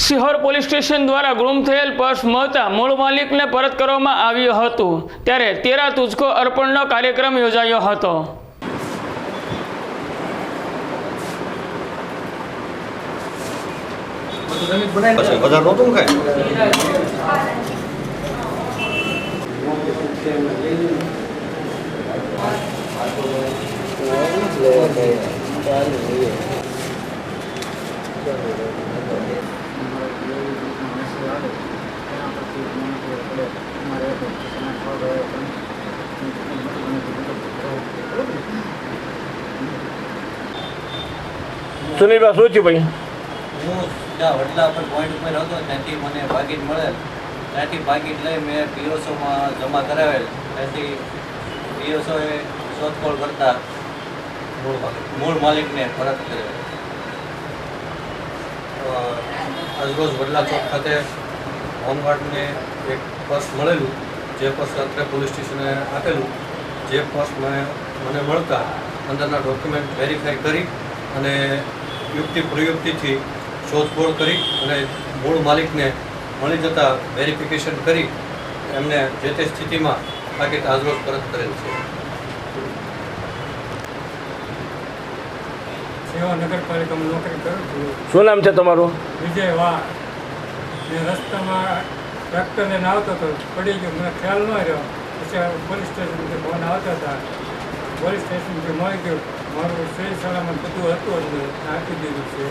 Sihor police station દ્વારા ગુમ થયેલ પર્સ મળતા મૂળ માલિકને પરત કરવામાં આવ્યું હતું ત્યારે તેરા તુજકો અર્પણનો કાર્યક્રમ યોજાયો હતો। સુનિલ ભાઈ શું થયું ભાઈ? હું ત્યાં વડલા પર પોઈન્ટ ઉપર હતો ત્યાંથી મને પાકીટ મળેલ, ત્યાંથી પાકીટ લઈ મેં પીઓસોમાં જમા કરાવેલ, ત્યાંથી પીઓસોએ શોધખોળ કરતા મૂળ માલિકને પરત કરેલ। આજરોજ વડલા ચોક ખાતે હોમગાર્ડને એક પર્સ મળેલું, જે પર્સ રાત્રે પોલીસ સ્ટેશને આપેલું, જે પર્સ મને મળતા અંદરના ડોક્યુમેન્ટ વેરીફાઈ કરી અને યુક્તિ પ્રયુક્તિથી શોધખોળ કરી અને મૂળ માલિકને મળી જતાં વેરિફિકેશન કરી એમને જે તે સ્થિતિમાં પાકીટ આજરોજ પરત કરેલ છે। સેવા નગરપાલિકામાં નોકરી કરું છું। શું નામ છે તમારું? વિજય વાહ। મેં રસ્તામાં ટ્રેક્ટર લઈને આવતો હતો, પડી ગયો, મને ખ્યાલ ન રહ્યો। પછી પોલીસ સ્ટેશનથી ફોન આવતા હતા, પોલીસ સ્ટેશનથી મળી ગયું, મારું સહી સલામત બધું હતું, આપી દીધું છે।